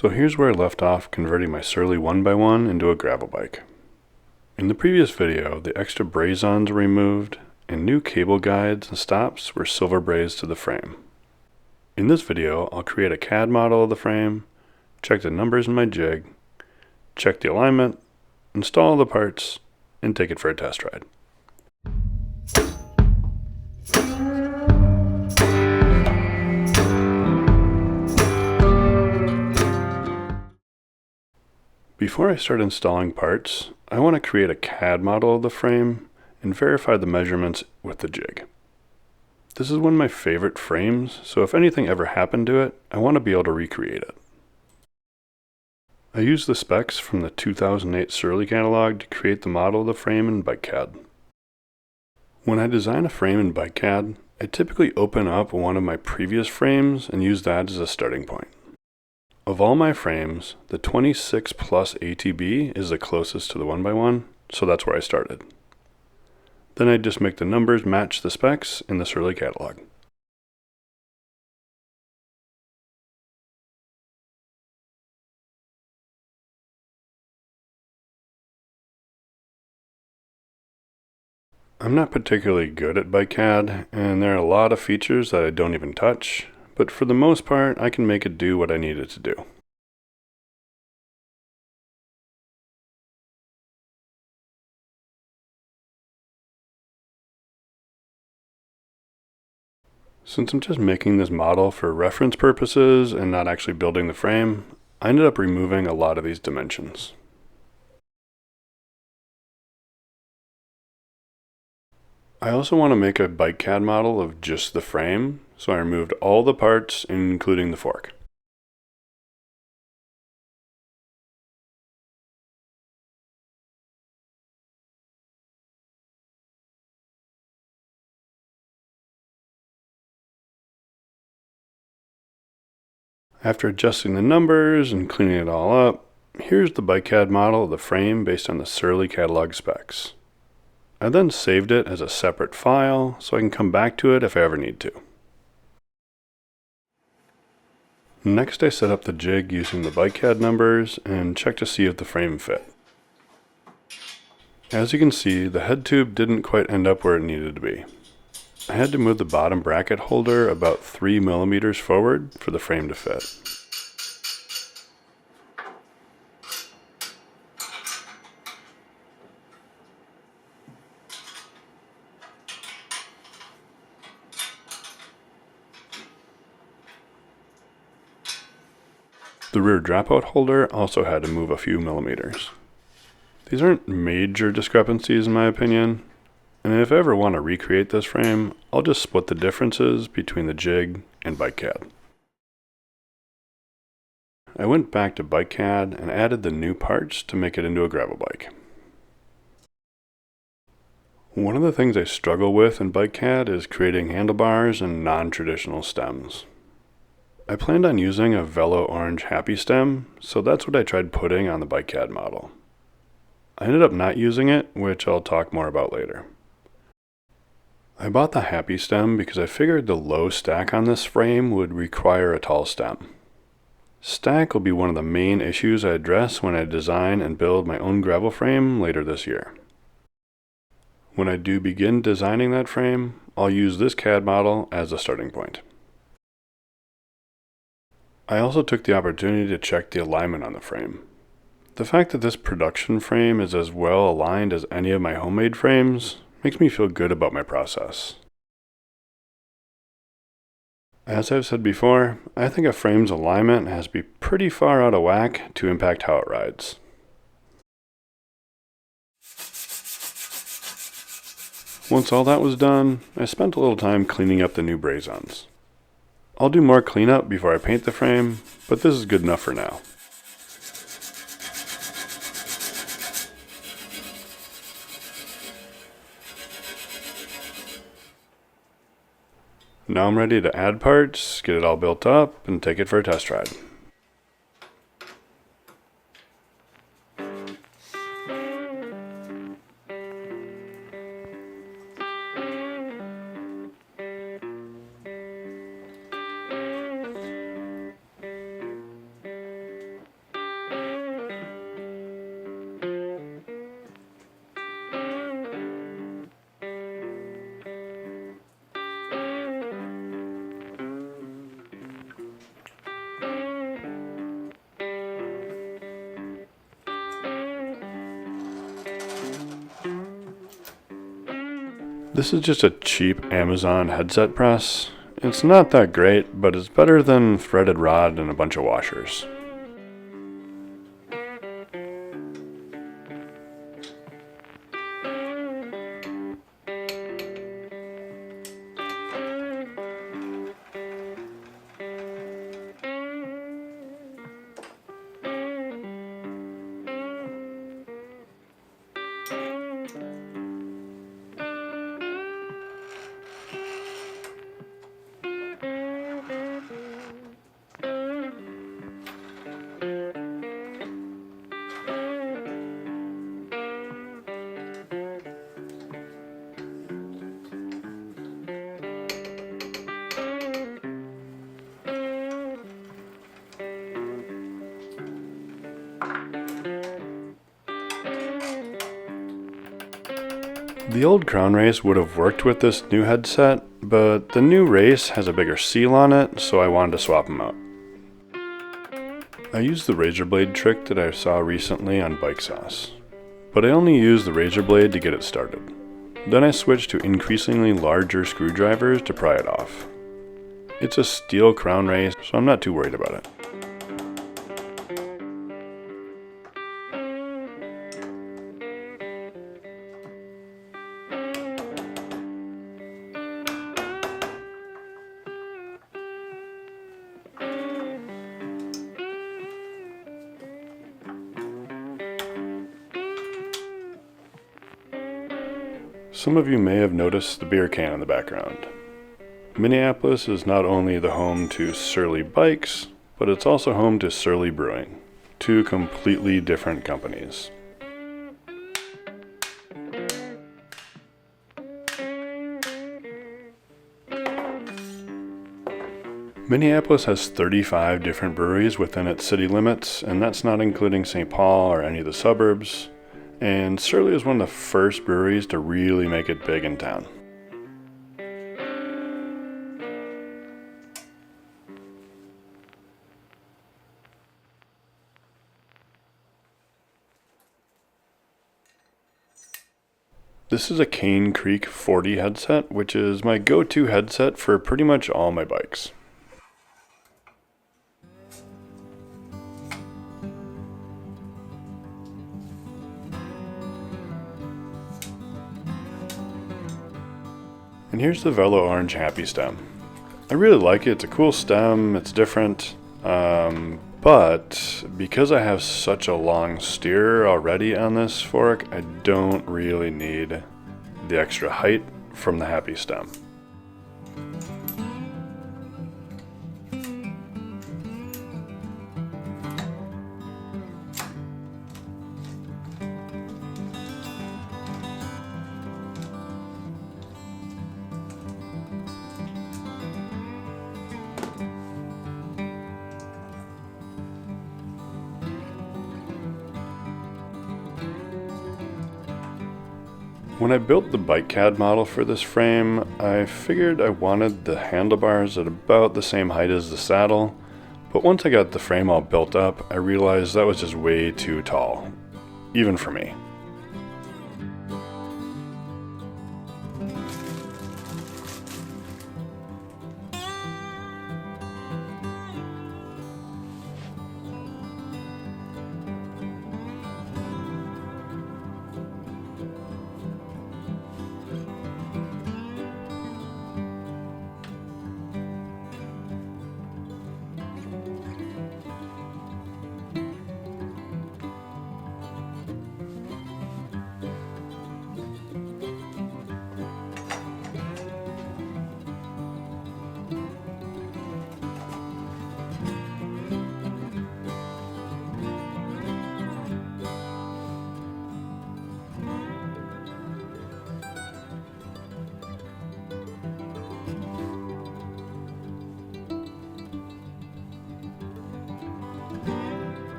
So here's where I left off converting my Surly 1x1 into a gravel bike. In the previous video, the extra brazons were removed and new cable guides and stops were silver brazed to the frame. In this video, I'll create a CAD model of the frame, check the numbers in my jig, check the alignment, install the parts, and take it for a test ride. Before I start installing parts, I want to create a CAD model of the frame and verify the measurements with the jig. This is one of my favorite frames, so if anything ever happened to it, I want to be able to recreate it. I used the specs from the 2008 Surly catalog to create the model of the frame in BikeCAD. When I design a frame in BikeCAD, I typically open up one of my previous frames and use that as a starting point. Of all my frames, the 26 plus ATB is the closest to the 1x1, so that's where I started. Then I just make the numbers match the specs in the Surly catalog. I'm not particularly good at BikeCAD, and there are a lot of features that I don't even touch, but for the most part, I can make it do what I need it to do. Since I'm just making this model for reference purposes and not actually building the frame, I ended up removing a lot of these dimensions. I also want to make a BikeCAD model of just the frame, so I removed all the parts, including the fork. After adjusting the numbers and cleaning it all up, here's the BikeCAD model of the frame based on the Surly catalog specs. I then saved it as a separate file so I can come back to it if I ever need to. Next, I set up the jig using the BikeCAD numbers and check to see if the frame fit. As you can see, the head tube didn't quite end up where it needed to be. I had to move the bottom bracket holder about 3 millimeters forward for the frame to fit. The rear dropout holder also had to move a few millimeters. These aren't major discrepancies in my opinion, and if I ever want to recreate this frame, I'll just split the differences between the jig and BikeCAD. I went back to BikeCAD and added the new parts to make it into a gravel bike. One of the things I struggle with in BikeCAD is creating handlebars and non-traditional stems. I planned on using a Velo Orange Happy stem, so that's what I tried putting on the BikeCAD model. I ended up not using it, which I'll talk more about later. I bought the Happy stem because I figured the low stack on this frame would require a tall stem. Stack will be one of the main issues I address when I design and build my own gravel frame later this year. When I do begin designing that frame, I'll use this CAD model as a starting point. I also took the opportunity to check the alignment on the frame. The fact that this production frame is as well aligned as any of my homemade frames makes me feel good about my process. As I've said before, I think a frame's alignment has to be pretty far out of whack to impact how it rides. Once all that was done, I spent a little time cleaning up the new brazons. I'll do more cleanup before I paint the frame, but this is good enough for now. Now I'm ready to add parts, get it all built up, and take it for a test ride. This is just a cheap Amazon headset press. It's not that great, but it's better than threaded rod and a bunch of washers. The old crown race would have worked with this new headset, but the new race has a bigger seal on it, so I wanted to swap them out. I used the razor blade trick that I saw recently on Bike Sauce, but I only used the razor blade to get it started. Then I switched to increasingly larger screwdrivers to pry it off. It's a steel crown race, so I'm not too worried about it. Some of you may have noticed the beer can in the background. Minneapolis is not only the home to Surly Bikes, but it's also home to Surly Brewing, two completely different companies. Minneapolis has 35 different breweries within its city limits, and that's not including St. Paul or any of the suburbs. And Surly is one of the first breweries to really make it big in town. This is a Cane Creek 40 headset, which is my go-to headset for pretty much all my bikes. And here's the Velo Orange Happy Stem. I really like it. It's a cool stem. It's different. But because I have such a long steer already on this fork, I don't really need the extra height from the Happy Stem. When I built the BikeCAD model for this frame, I figured I wanted the handlebars at about the same height as the saddle, but once I got the frame all built up, I realized that was just way too tall, even for me.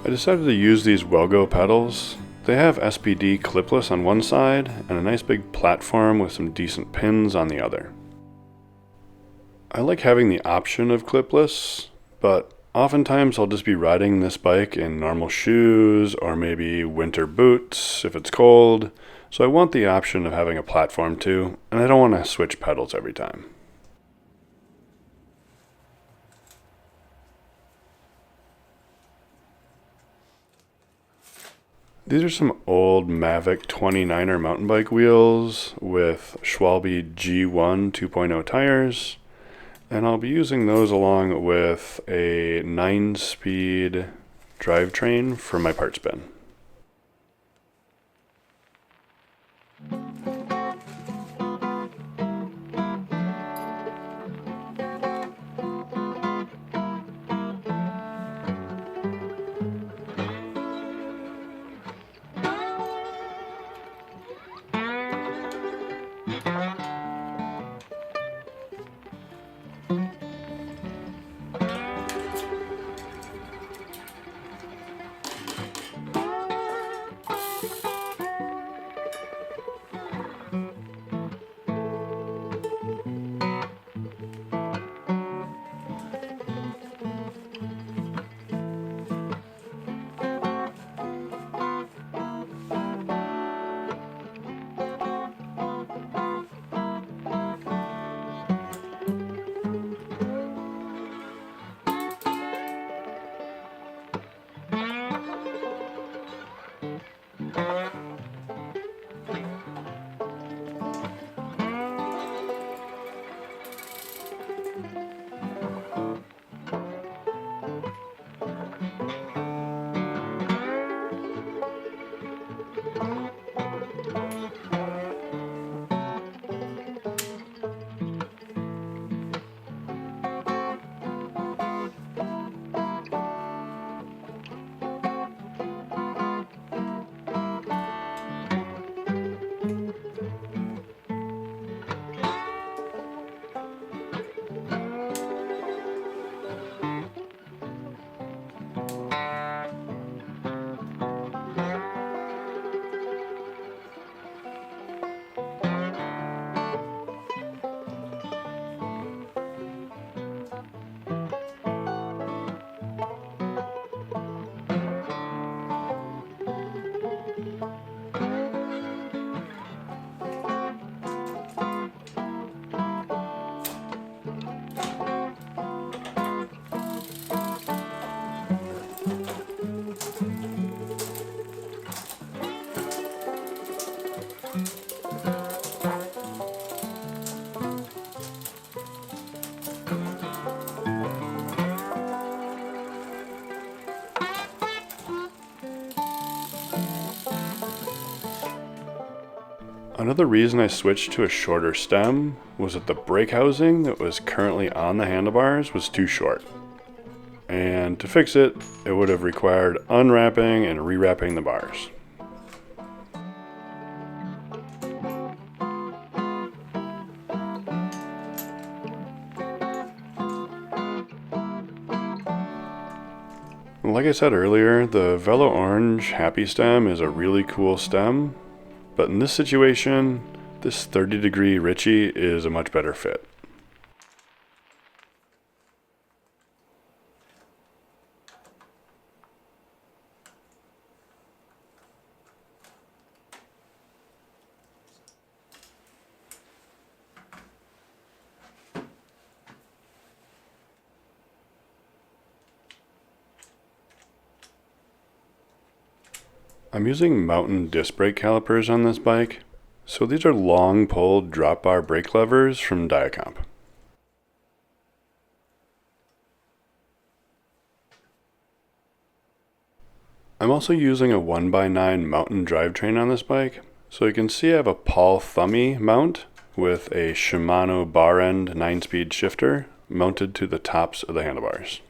I decided to use these Wellgo pedals. They have SPD clipless on one side and a nice big platform with some decent pins on the other. I like having the option of clipless, but oftentimes I'll just be riding this bike in normal shoes or maybe winter boots if it's cold, so I want the option of having a platform too, and I don't want to switch pedals every time. These are some old Mavic 29er mountain bike wheels with Schwalbe G1 2.0 tires, and I'll be using those along with a 9-speed drivetrain for my parts bin. Another reason I switched to a shorter stem was that the brake housing that was currently on the handlebars was too short. And to fix it, it would have required unwrapping and rewrapping the bars. Like I said earlier, the Velo Orange Happy Stem is a really cool stem, but in this situation, this 30-degree Ritchie is a much better fit. I'm using mountain disc brake calipers on this bike, so these are long pulled drop bar brake levers from Diacomp. I'm also using a 1x9 mountain drivetrain on this bike, so you can see I have a Paul Thummy mount with a Shimano bar end 9-speed shifter mounted to the tops of the handlebars.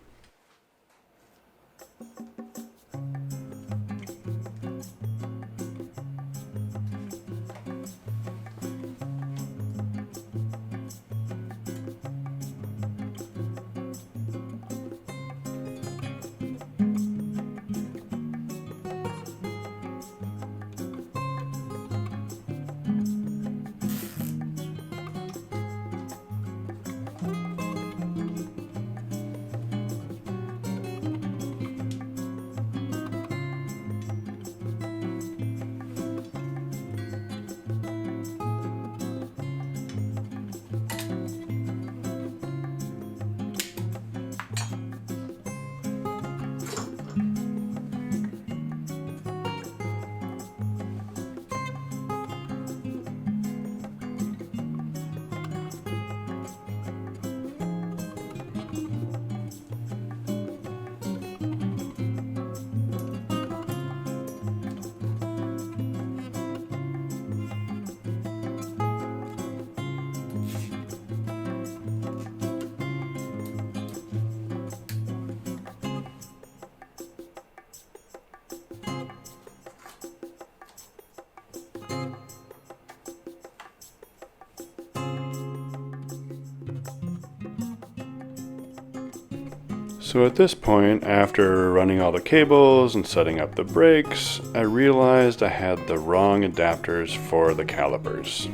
So at this point, after running all the cables and setting up the brakes, I realized I had the wrong adapters for the calipers.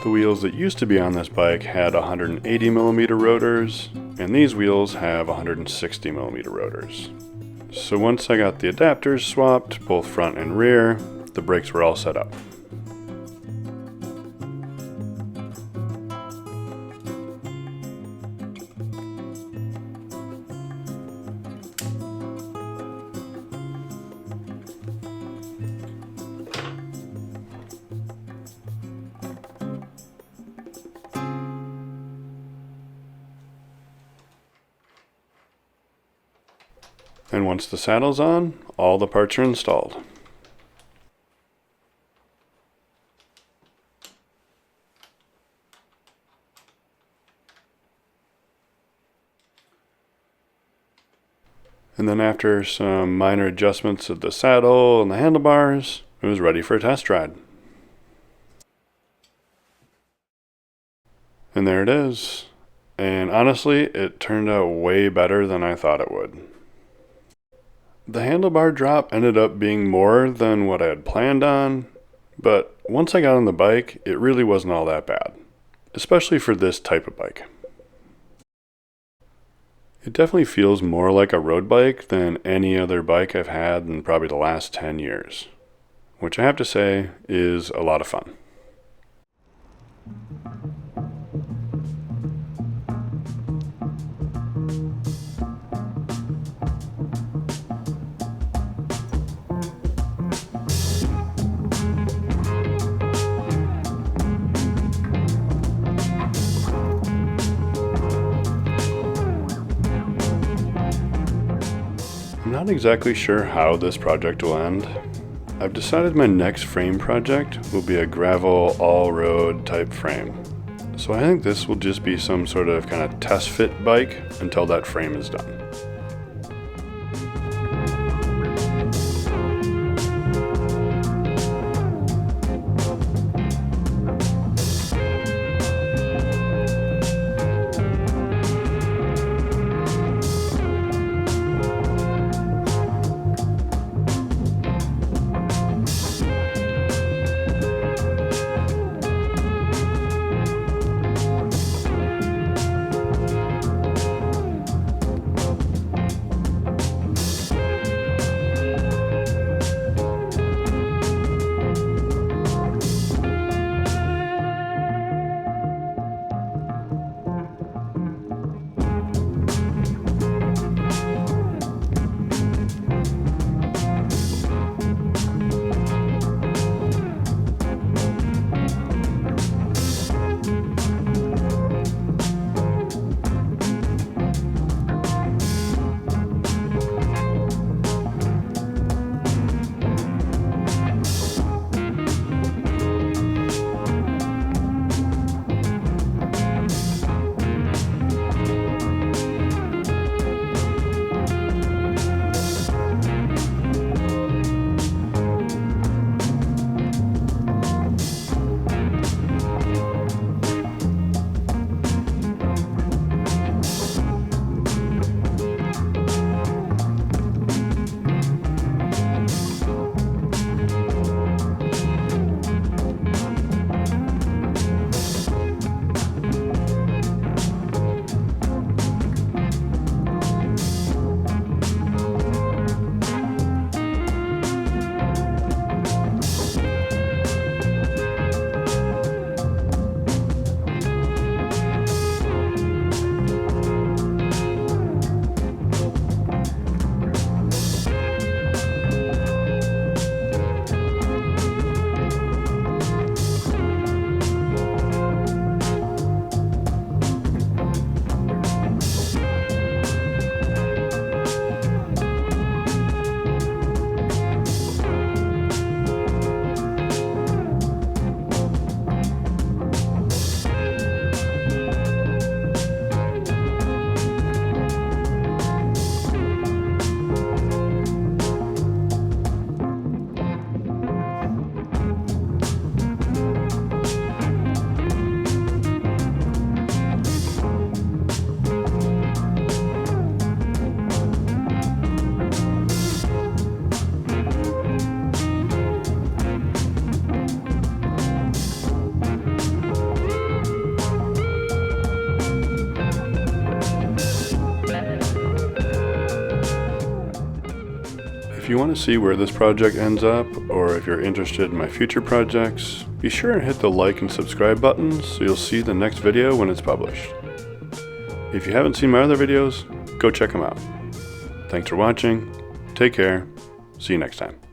The wheels that used to be on this bike had 180mm rotors, and these wheels have 160mm rotors. So once I got the adapters swapped, both front and rear, the brakes were all set up. And once the saddle's on, all the parts are installed. And then after some minor adjustments of the saddle and the handlebars, it was ready for a test ride. And there it is. And honestly, it turned out way better than I thought it would. The handlebar drop ended up being more than what I had planned on, but once I got on the bike, it really wasn't all that bad, especially for this type of bike. It definitely feels more like a road bike than any other bike I've had in probably the last 10 years, which I have to say is a lot of fun. I'm not exactly sure how this project will end. I've decided my next frame project will be a gravel all-road type frame. So I think this will just be some sort of kind of test fit bike until that frame is done. If you want to see where this project ends up, or if you're interested in my future projects, be sure and hit the like and subscribe buttons so you'll see the next video when it's published. If you haven't seen my other videos, go check them out. Thanks for watching, take care, see you next time.